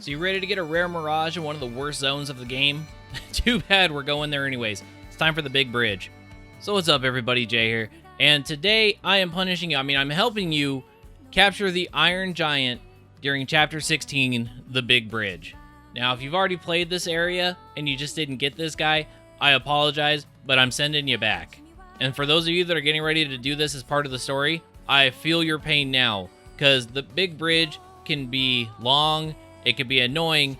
So you ready to get a rare Mirage in one of the worst zones of the game? Too bad we're going there anyways. It's time for the big bridge. So what's up everybody, Jay here. And today I am I'm helping you capture the Iron Giant during Chapter 16, the big bridge. Now if you've already played this area and you just didn't get this guy, I apologize, but I'm sending you back. And for those of you that are getting ready to do this as part of the story, I feel your pain now, because the big bridge can be long, it can be annoying,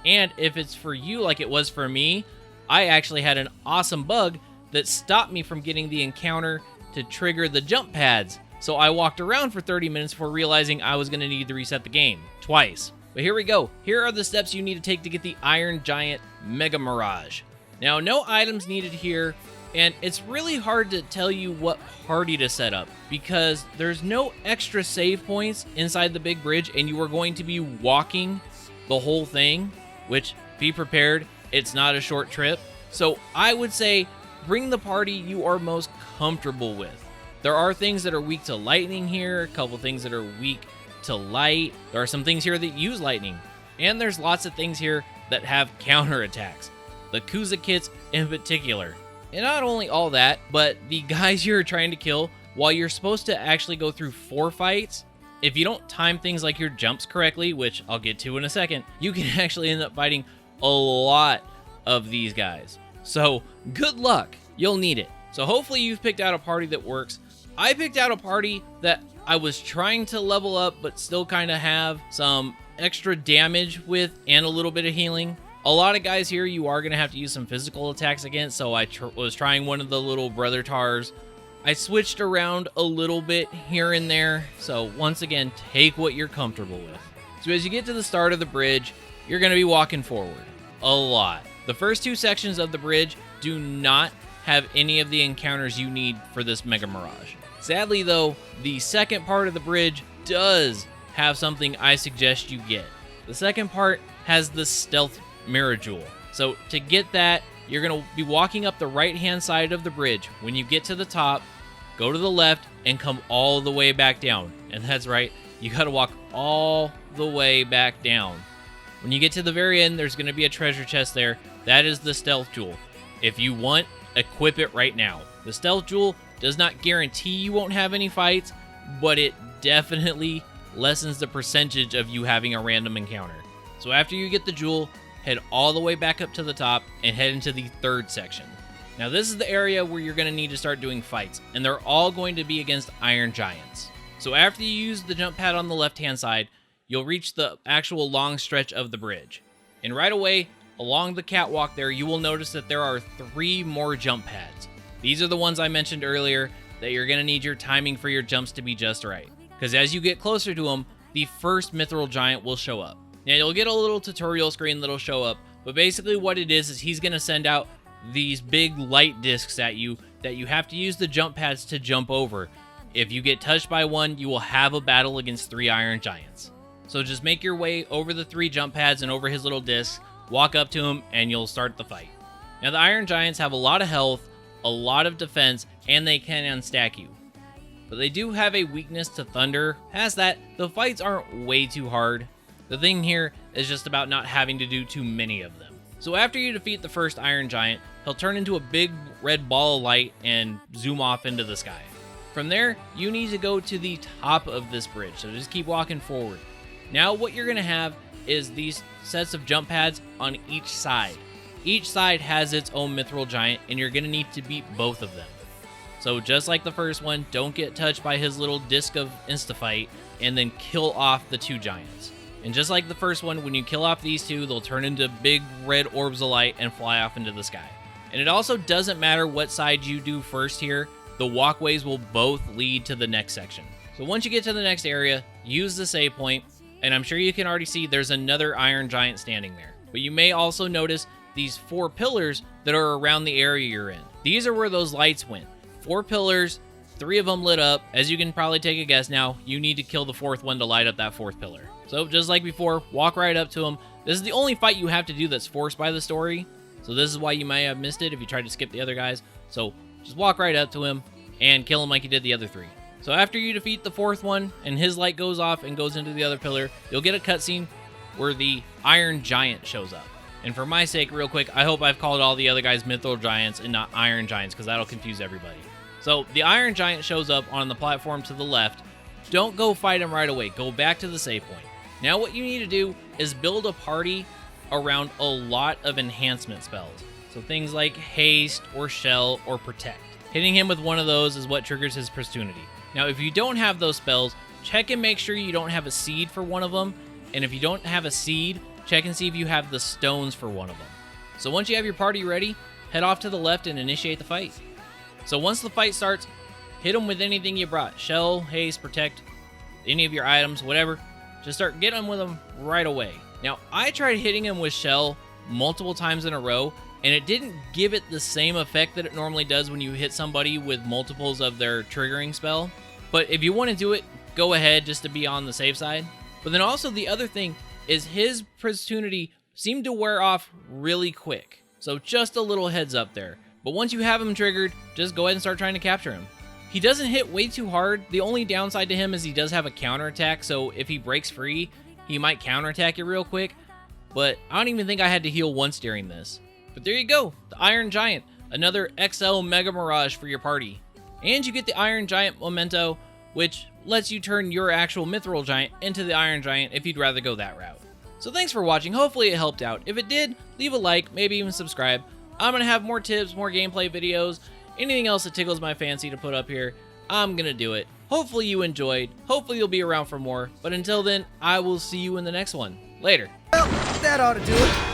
and if it's for you like it was for me, I actually had an awesome bug that stopped me from getting the encounter to trigger the jump pads. So I walked around for 30 minutes before realizing I was going to need to reset the game twice. But here we go. Here are the steps you need to take to get the Iron Giant Mega Mirage. Now, no items needed here, and it's really hard to tell you what party to set up because there's no extra save points inside the big bridge, and you are going to be walking the whole thing, which, be prepared, it's not a short trip. So I would say bring the party you are most comfortable with. There are things that are weak to lightning here, a couple things that are weak to light. There are some things here that use lightning, and there's lots of things here that have counterattacks. The Kuza kits in particular. And not only all that, but the guys you're trying to kill, while you're supposed to actually go through 4 fights, if you don't time things like your jumps correctly, which I'll get to in a second, you can actually end up fighting a lot of these guys. So good luck, you'll need it. So hopefully you've picked out a party that works. I picked out a party that I was trying to level up, but still kind of have some extra damage with and a little bit of healing. A lot of guys here you are going to have to use some physical attacks against, so I was trying one of the little brother tars. I switched around a little bit here and there, so once again, take what you're comfortable with. So as you get to the start of the bridge, you're going to be walking forward a lot. The first 2 sections of the bridge do not have any of the encounters you need for this Mega Mirage. Sadly though, the second part of the bridge does have something I suggest you get. The second part has the Stealth Mirror Jewel. So to get that, you're going to be walking up the right hand side of the bridge. When you get to the top, go to the left and come all the way back down. And that's right, you got to walk all the way back down. When you get to the very end, there's going to be a treasure chest there. That is the Stealth Jewel. If you want, equip it right now. The Stealth Jewel does not guarantee you won't have any fights, but it definitely lessens the percentage of you having a random encounter. So after you get the jewel, head all the way back up to the top and head into the 3rd section. Now this is the area where you're going to need to start doing fights, and they're all going to be against Iron Giants. So after you use the jump pad on the left hand side, you'll reach the actual long stretch of the bridge. And right away, along the catwalk there, you will notice that there are 3 more jump pads. These are the ones I mentioned earlier that you're going to need your timing for your jumps to be just right. Because as you get closer to them, the first Mythril Giant will show up. Now you'll get a little tutorial screen that'll show up, but basically what it is he's going to send out these big light discs at you that you have to use the jump pads to jump over. If you get touched by one, you will have a battle against 3 Iron Giants. So just make your way over the 3 jump pads and over his little discs, walk up to him, and you'll start the fight. Now the Iron Giants have a lot of health, a lot of defense, and they can unstack you. But they do have a weakness to thunder. Past that, the fights aren't way too hard. The thing here is just about not having to do too many of them. So after you defeat the first Iron Giant, he'll turn into a big red ball of light and zoom off into the sky. From there, you need to go to the top of this bridge, so just keep walking forward. Now what you're going to have is these sets of jump pads on each side. Each side has its own Mythril Giant, and you're going to need to beat both of them. So just like the first one, don't get touched by his little disc of insta-fight, and then kill off the 2 giants. And just like the first one, when you kill off these 2, they'll turn into big red orbs of light and fly off into the sky. And it also doesn't matter what side you do first here, the walkways will both lead to the next section. So once you get to the next area, use the save point, and I'm sure you can already see there's another Iron Giant standing there. But you may also notice these 4 pillars that are around the area you're in. These are where those lights went. 4 pillars, 3 of them lit up. As you can probably take a guess now, you need to kill the 4th one to light up that 4th pillar. So just like before, walk right up to him. This is the only fight you have to do that's forced by the story. So this is why you may have missed it if you tried to skip the other guys. So just walk right up to him and kill him like you did the other 3. So after you defeat the 4th one and his light goes off and goes into the other pillar, you'll get a cutscene where the Iron Giant shows up. And for my sake, real quick, I hope I've called all the other guys Mythril Giants and not Iron Giants, because that'll confuse everybody. So the Iron Giant shows up on the platform to the left. Don't go fight him right away. Go back to the save point. Now what you need to do is build a party around a lot of enhancement spells. So things like Haste or Shell or Protect. Hitting him with one of those is what triggers his Opportunity. Now if you don't have those spells, check and make sure you don't have a seed for one of them. And if you don't have a seed, check and see if you have the stones for one of them. So once you have your party ready, head off to the left and initiate the fight. So once the fight starts, hit them with anything you brought. Shell, Haste, Protect, any of your items, whatever. Just start getting them with them right away. Now, I tried hitting him with Shell multiple times in a row, and it didn't give it the same effect that it normally does when you hit somebody with multiples of their triggering spell. But if you want to do it, go ahead just to be on the safe side. But then also the other thing is his Opportunity seemed to wear off really quick. So just a little heads up there. But once you have him triggered, just go ahead and start trying to capture him. He doesn't hit way too hard. The only downside to him is he does have a counterattack, so if he breaks free, he might counterattack it real quick. But I don't even think I had to heal once during this. But there you go, the Iron Giant, another XL Mega Mirage for your party. And you get the Iron Giant memento, which lets you turn your actual Mythril Giant into the Iron Giant if you'd rather go that route. So thanks for watching, hopefully it helped out. If it did, leave a like, maybe even subscribe. I'm going to have more tips, more gameplay videos, anything else that tickles my fancy to put up here, I'm going to do it. Hopefully you enjoyed, hopefully you'll be around for more, but until then, I will see you in the next one. Later. Well, that ought to do it.